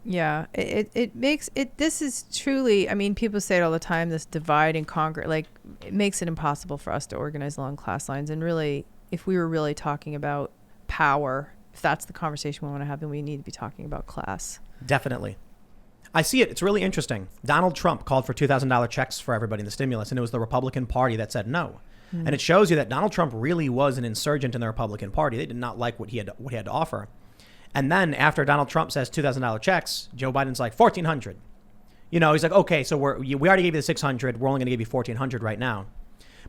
Yeah, it makes it. This is truly. I mean, people say it all the time. This divide and conquer, like, it makes it impossible for us to organize along class lines. And really, if we were really talking about power, if that's the conversation we want to have, then we need to be talking about class. Definitely. I see it. It's really interesting. Donald Trump called for $2,000 checks for everybody in the stimulus, and it was the Republican Party that said no. And it shows you that Donald Trump really was an insurgent in the Republican Party. They did not like what he had to offer. And then after Donald Trump says $2,000 checks, Joe Biden's like $1,400. You know, he's like, okay, so we already gave you the $600. We're only going to give you $1,400 right now.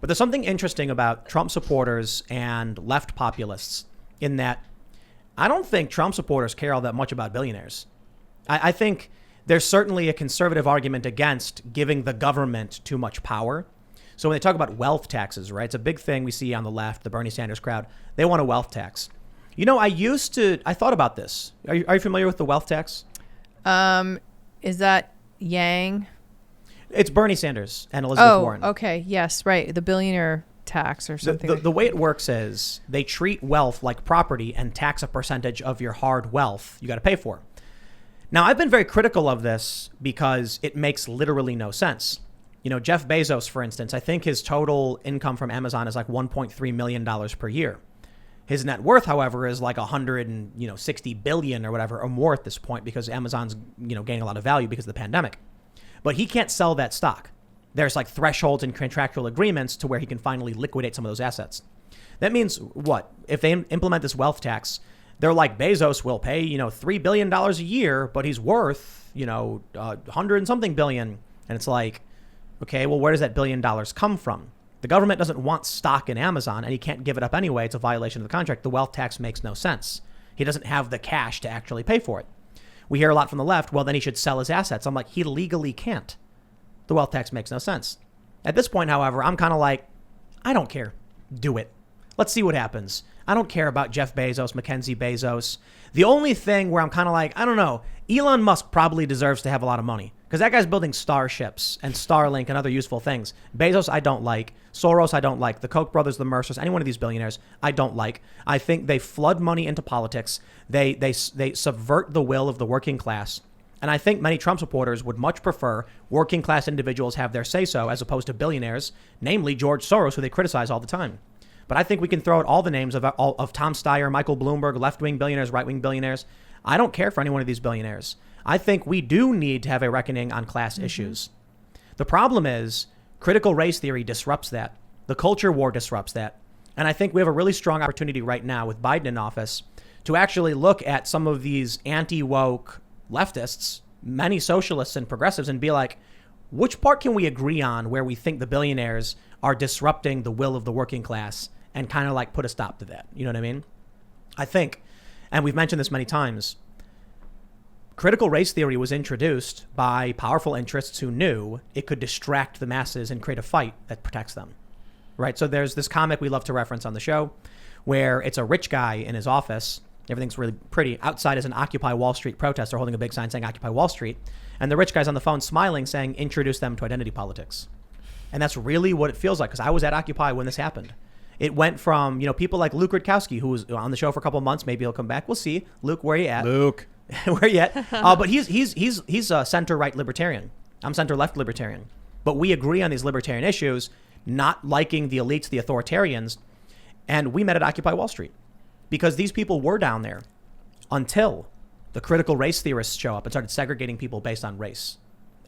But there's something interesting about Trump supporters and left populists in that I don't think Trump supporters care all that much about billionaires. I think there's certainly a conservative argument against giving the government too much power. So when they talk about wealth taxes, right, it's a big thing we see on the left, the Bernie Sanders crowd. They want a wealth tax. You know, I thought about this. Are you familiar with the wealth tax? Is that Yang? It's Bernie Sanders and Elizabeth Warren. Oh, okay. Yes, right. The billionaire tax or something. The way it works is they treat wealth like property and tax a percentage of your hard wealth you got to pay for. Now, I've been very critical of this because it makes literally no sense. You know, Jeff Bezos, for instance, I think his total income from Amazon is like $1.3 million per year. His net worth, however, is like 160 billion or whatever or more at this point because Amazon's, gaining a lot of value because of the pandemic. But he can't sell that stock. There's like thresholds and contractual agreements to where he can finally liquidate some of those assets. That means what? If they implement this wealth tax, they're like Bezos will pay, $3 billion a year, but he's worth, 100 and something billion. And it's like, okay, well, where does that $1 billion come from? The government doesn't want stock in Amazon and he can't give it up anyway. It's a violation of the contract. The wealth tax makes no sense. He doesn't have the cash to actually pay for it. We hear a lot from the left. Well, then he should sell his assets. I'm like, he legally can't. The wealth tax makes no sense. At this point, however, I'm kind of like, I don't care. Do it. Let's see what happens. I don't care about Jeff Bezos, Mackenzie Bezos. The only thing where I'm kind of like, I don't know, Elon Musk probably deserves to have a lot of money because that guy's building starships and Starlink and other useful things. Bezos, I don't like. Soros, I don't like. The Koch brothers, the Mercers, any one of these billionaires, I don't like. I think they flood money into politics. They subvert the will of the working class. And I think many Trump supporters would much prefer working class individuals have their say-so as opposed to billionaires, namely George Soros, who they criticize all the time. But I think we can throw out all the names of Tom Steyer, Michael Bloomberg, left-wing billionaires, right-wing billionaires. I don't care for any one of these billionaires. I think we do need to have a reckoning on class issues. The problem is critical race theory disrupts that. The culture war disrupts that. And I think we have a really strong opportunity right now with Biden in office to actually look at some of these anti-woke leftists, many socialists and progressives, and be like, which part can we agree on where we think the billionaires are disrupting the will of the working class and kind of like put a stop to that? You know what I mean? I think, and we've mentioned this many times, critical race theory was introduced by powerful interests who knew it could distract the masses and create a fight that protects them. Right? So there's this comic we love to reference on the show where it's a rich guy in his office. Everything's really pretty. Outside is an Occupy Wall Street protester holding a big sign saying Occupy Wall Street. And the rich guy's on the phone smiling saying, introduce them to identity politics. And that's really what it feels like because I was at Occupy when this happened. It went from, people like Luke Rutkowski, who was on the show for a couple of months. Maybe he'll come back. We'll see. Luke, where are you at? Luke. Where are you at? But he's a center-right libertarian. I'm center-left libertarian. But we agree on these libertarian issues, not liking the elites, the authoritarians. And we met at Occupy Wall Street because these people were down there until the critical race theorists show up and started segregating people based on race.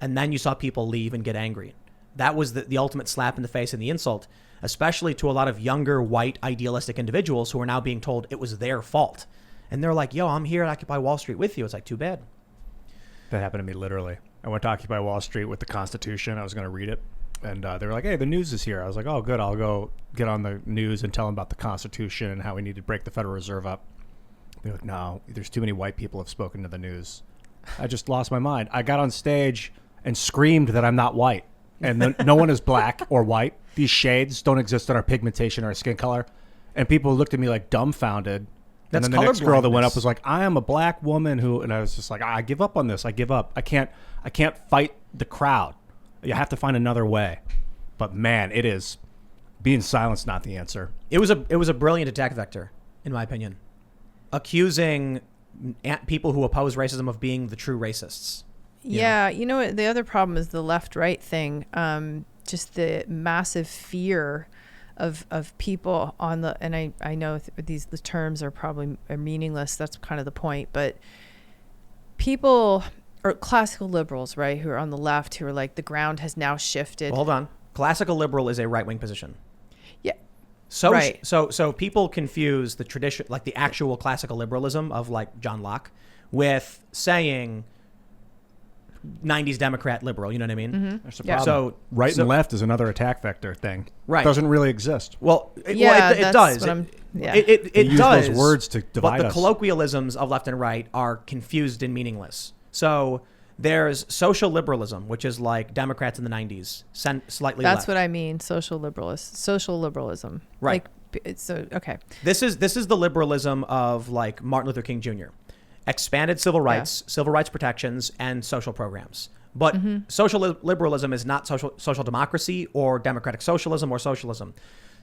And then you saw people leave and get angry. That was the ultimate slap in the face and the insult, especially to a lot of younger, white, idealistic individuals who are now being told it was their fault. And they're like, yo, I'm here at Occupy Wall Street with you. It's like, too bad. That happened to me literally. I went to Occupy Wall Street with the Constitution. I was going to read it. And they were like, hey, the news is here. I was like, oh, good. I'll go get on the news and tell them about the Constitution and how we need to break the Federal Reserve up. They're like, no, there's too many white people have spoken to the news. I just lost my mind. I got on stage and screamed that I'm not white. And no one is black or white. These shades don't exist in our pigmentation or our skin color. And people looked at me like dumbfounded. That's and then the next girl that went up was like, I am a black woman who, and I was just like, I give up on this. I give up. I can't fight the crowd. You have to find another way. But man, it is being silenced not the answer. It was a brilliant attack vector, in my opinion. Accusing people who oppose racism of being the true racists. Yeah, you know what? The other problem is the left-right thing. Just the massive fear of people on the, and I know the terms are probably meaningless. That's kind of the point. But people, or classical liberals, right, who are on the left, who are like, the ground has now shifted. Well, hold on. Classical liberal is a right-wing position. Yeah. So, right. So people confuse the tradition, like the actual classical liberalism of like John Locke, with saying 90s Democrat liberal. You know what I mean? Mm-hmm. That's the Yeah. problem. And left is another attack vector thing. Right. It doesn't really exist. Well, Yeah, it does. Yeah. It They use does. those words to divide But the us. colloquialisms of left and right are confused and meaningless. So there's social liberalism, which is like Democrats in the 90s, slightly That's left. what I mean. Social liberalism. Right. Like, it's so okay. This is the liberalism of like Martin Luther King Jr. Expanded civil rights, civil rights protections, and social programs. But social liberalism is not social democracy or democratic socialism or socialism.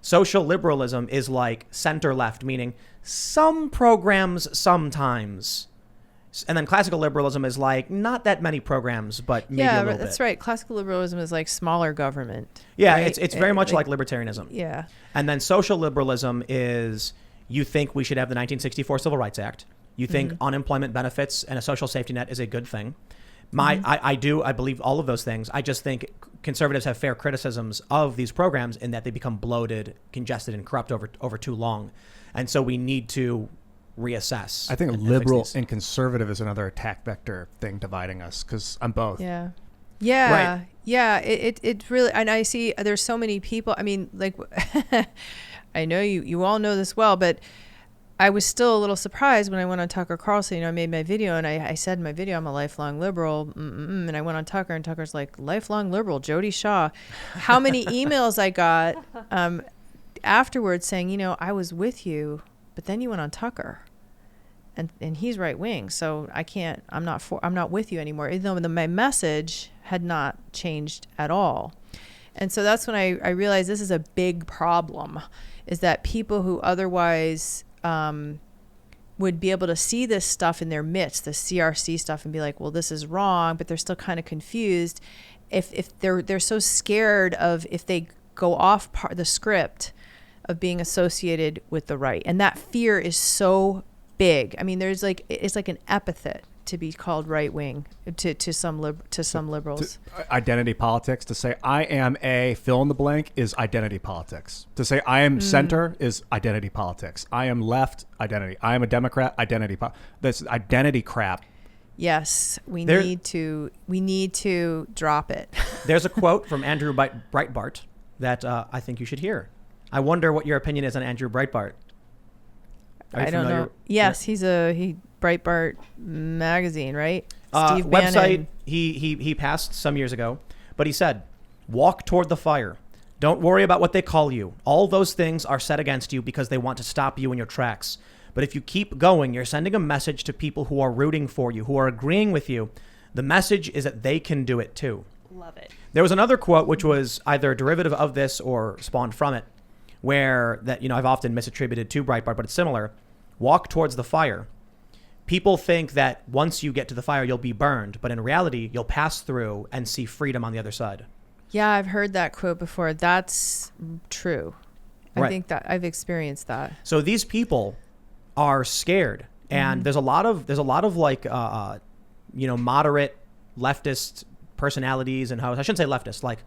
Social liberalism is like center left, meaning some programs sometimes. And then classical liberalism is like not that many programs, but maybe a little that's bit. right. Classical liberalism is like smaller government. Yeah, right? it's very much like libertarianism. Yeah. And then social liberalism is you think we should have the 1964 Civil Rights Act. You think unemployment benefits and a social safety net is a good thing. I believe all of those things. I just think conservatives have fair criticisms of these programs in that they become bloated, congested, and corrupt over too long. And so we need to reassess. I think and liberal fix these. and conservative is another attack vector thing dividing us, because I'm both. Yeah. Yeah. Right. Yeah. It really, and I see there's so many people. I mean, like, I know you all know this well, but I was still a little surprised when I went on Tucker Carlson. You know, I made my video and I said in my video, I'm a lifelong liberal. And I went on Tucker and Tucker's like, lifelong liberal, Jodi Shaw. How many emails I got afterwards saying, you know, I was with you, but then you went on Tucker. And he's right wing, so I'm not with you anymore, even though my message had not changed at all. And so that's when I realized this is a big problem, is that people who otherwise would be able to see this stuff in their midst, the CRC stuff, and be like, well, this is wrong, but they're still kind of confused. If they're so scared of, if they go off the script, of being associated with the right, and that fear is so big. I mean, it's like an epithet to be called right wing to some liberals. Identity politics. To say I am a fill in the blank is identity politics. To say I am center is identity politics. I am left, identity. I am a Democrat, identity. That's identity crap. Yes, we need to drop it. There's a quote from Andrew Breitbart that I think you should hear. I wonder what your opinion is on Andrew Breitbart. I don't know. Yes, he Breitbart magazine, right? Steve website Bannon. he passed some years ago, but he said, "Walk toward the fire. Don't worry about what they call you. All those things are set against you because they want to stop you in your tracks. But if you keep going, you're sending a message to people who are rooting for you, who are agreeing with you. The message is that they can do it too." Love it. There was another quote which was either a derivative of this or spawned from it, where that, you know, I've often misattributed to Breitbart, but it's similar. Walk towards the fire. People think that once you get to the fire, you'll be burned, but in reality, you'll pass through and see freedom on the other side. Yeah, I've heard that quote before. That's true. I Right. think that I've experienced that. So these people are scared, and there's a lot of like moderate leftist personalities and hosts. I shouldn't say leftist, like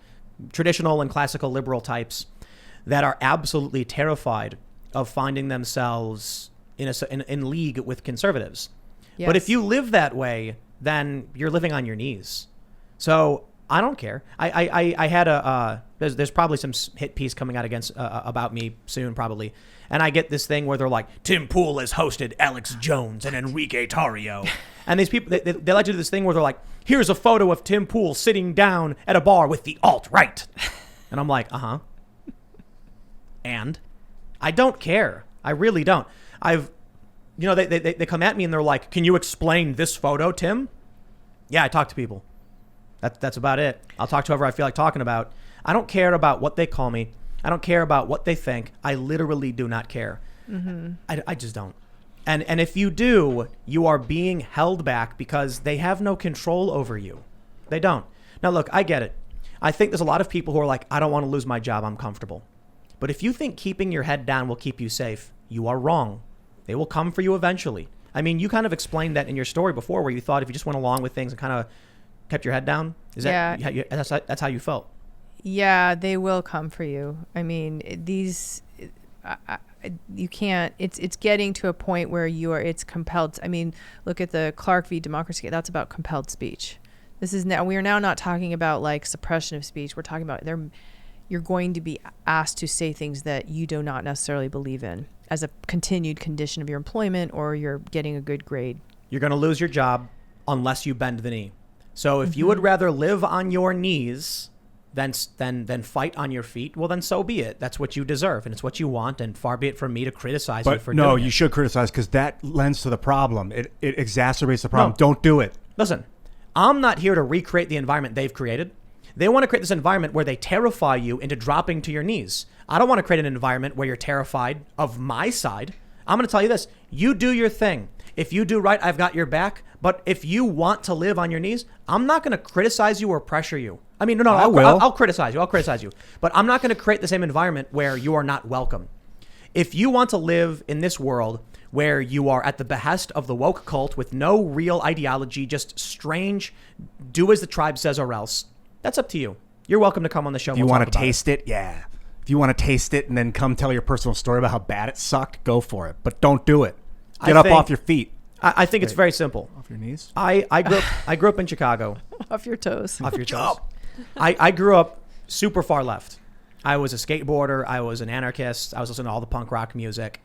traditional and classical liberal types that are absolutely terrified of finding themselves in league with conservatives. Yes. But if you live that way, then you're living on your knees. So I don't care. I had there's probably some hit piece coming out about me soon probably. And I get this thing where they're like, Tim Pool has hosted Alex Jones and Enrique Tarrio. And these people, they like to do this thing where they're like, here's a photo of Tim Pool sitting down at a bar with the alt-right. And I'm like, uh-huh. And I don't care. I really don't. They come at me and they're like, can you explain this photo, Tim? Yeah, I talk to people. That's about it. I'll talk to whoever I feel like talking about. I don't care about what they call me. I don't care about what they think. I literally do not care. I just don't. And if you do, you are being held back because they have no control over you. They don't. Now, look, I get it. I think there's a lot of people who are like, I don't want to lose my job. I'm comfortable. But if you think keeping your head down will keep you safe, you are wrong. They will come for you eventually. I mean, you kind of explained that in your story before where you thought if you just went along with things and kind of kept your head down. Is that, that's how you felt? Yeah, they will come for you. I mean, you can't, it's getting to a point where it's compelled. I mean, look at the Clark v. Democracy. That's about compelled speech. We are now not talking about like suppression of speech. We're talking about you're going to be asked to say things that you do not necessarily believe in as a continued condition of your employment or you're getting a good grade. You're going to lose your job unless you bend the knee. So if you would rather live on your knees than fight on your feet, well, then so be it. That's what you deserve, and it's what you want, and far be it from me to criticize you for doing it. No, you should criticize because that lends to the problem. It exacerbates the problem. No. Don't do it. Listen, I'm not here to recreate the environment they've created. They want to create this environment where they terrify you into dropping to your knees. I don't want to create an environment where you're terrified of my side. I'm going to tell you this. You do your thing. If you do right, I've got your back. But if you want to live on your knees, I'm not going to criticize you or pressure you. I mean, no, I'll criticize you. I'll criticize you. But I'm not going to create the same environment where you are not welcome. If you want to live in this world where you are at the behest of the woke cult with no real ideology, just strange, do as the tribe says or else, that's up to you. You're welcome to come on the show. If you want to taste it, yeah. If you want to taste it and then come tell your personal story about how bad it sucked, go for it. But don't do it. Get up off your feet. I think it's very simple. Off your knees? I grew up in Chicago. Off your toes. Off your toes. I grew up super far left. I was a skateboarder. I was an anarchist. I was listening to all the punk rock music.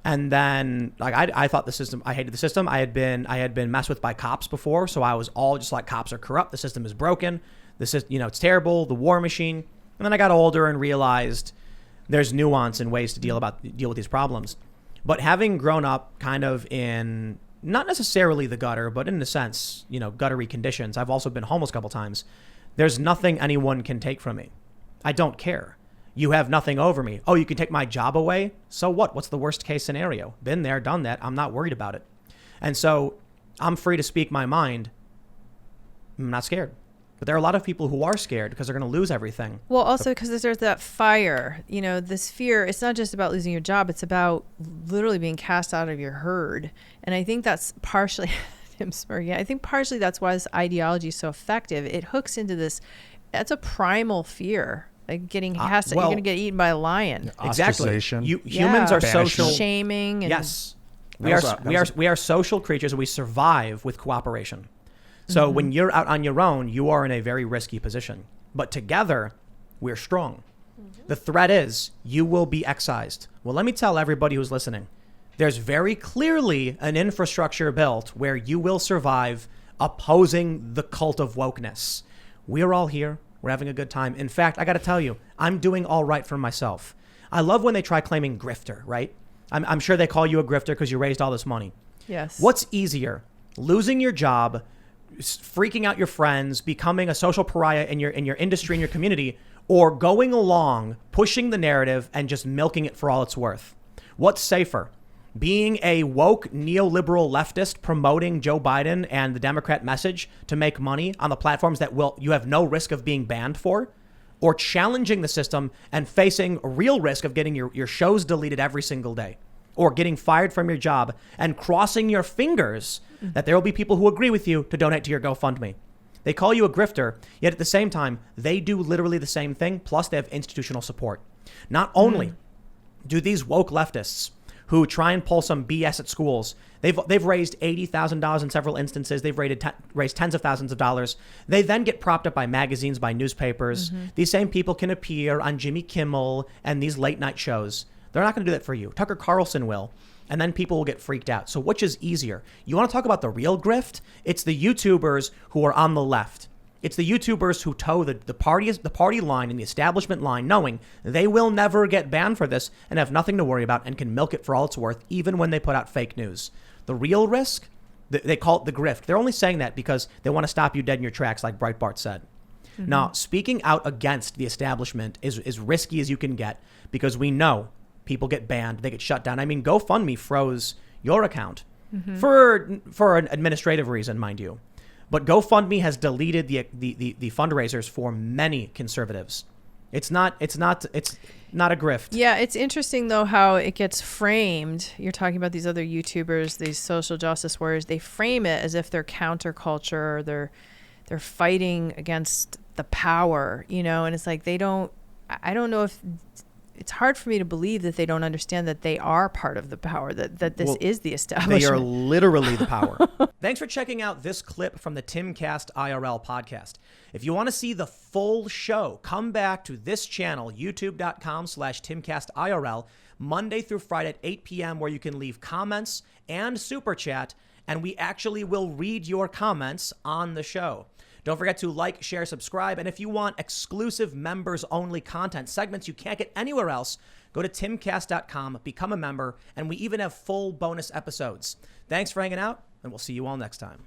And then like I thought I hated the system. I had been messed with by cops before. So I was all just like, cops are corrupt. The system is broken. It's terrible. The war machine. And then I got older and realized there's nuance and ways to deal with these problems. But having grown up kind of in not necessarily the gutter, but in a sense, guttery conditions. I've also been homeless a couple times. There's nothing anyone can take from me. I don't care. You have nothing over me. Oh, you can take my job away? So what? What's the worst case scenario? Been there, done that. I'm not worried about it. And so I'm free to speak my mind. I'm not scared. But there are a lot of people who are scared because they're going to lose everything. Well, also because there's that fire, this fear. It's not just about losing your job. It's about literally being cast out of your herd. And I think that's partially, I'm smirking. I think partially that's why this ideology is so effective. It hooks into this. That's a primal fear. Like getting cast, you're going to get eaten by a lion. Exactly. Humans are social. Shaming. Yes. We are social creatures and we survive with cooperation. So when you're out on your own, you are in a very risky position. But together, we're strong. The threat is you will be excised. Well, let me tell everybody who's listening. There's very clearly an infrastructure built where you will survive opposing the cult of wokeness. We're all here. We're having a good time. In fact, I got to tell you, I'm doing all right for myself. I love when they try claiming grifter, right? I'm sure they call you a grifter because you raised all this money. Yes. What's easier? Losing your job, freaking out your friends, becoming a social pariah in your industry, in your community, or going along, pushing the narrative and just milking it for all it's worth? What's safer? Being a woke neoliberal leftist promoting Joe Biden and the Democrat message to make money on the platforms that you have no risk of being banned for, or challenging the system and facing a real risk of getting your shows deleted every single day, or getting fired from your job and crossing your fingers that there will be people who agree with you to donate to your GoFundMe? They call you a grifter, yet at the same time, they do literally the same thing, plus they have institutional support. Not only do these woke leftists who try and pull some BS at schools, they've raised $80,000 in several instances, they've raised tens of thousands of dollars. They then get propped up by magazines, by newspapers. These same people can appear on Jimmy Kimmel and these late night shows. They're not going to do that for you. Tucker Carlson will. And then people will get freaked out. So which is easier? You want to talk about the real grift? It's the YouTubers who are on the left. It's the YouTubers who toe the party line and the establishment line, knowing they will never get banned for this and have nothing to worry about and can milk it for all it's worth, even when they put out fake news. The real risk, they call it the grift. They're only saying that because they want to stop you dead in your tracks, like Breitbart said. Now, speaking out against the establishment is risky as you can get because we know people get banned, they get shut down. I mean, GoFundMe froze your account for an administrative reason, mind you. But GoFundMe has deleted the fundraisers for many conservatives. It's not a grift. Yeah, it's interesting though how it gets framed. You're talking about these other YouTubers, these social justice warriors. They frame it as if they're counterculture, or they're fighting against the power, and it's like I don't know if it's hard for me to believe that they don't understand that they are part of the power, that this is the establishment. They are literally the power. Thanks for checking out this clip from the Timcast IRL podcast. If you want to see the full show, come back to this channel, youtube.com/TimcastIRL, Monday through Friday at 8 p.m., where you can leave comments and super chat, and we actually will read your comments on the show. Don't forget to like, share, subscribe. And if you want exclusive members-only content, segments you can't get anywhere else, go to timcast.com, become a member, and we even have full bonus episodes. Thanks for hanging out, and we'll see you all next time.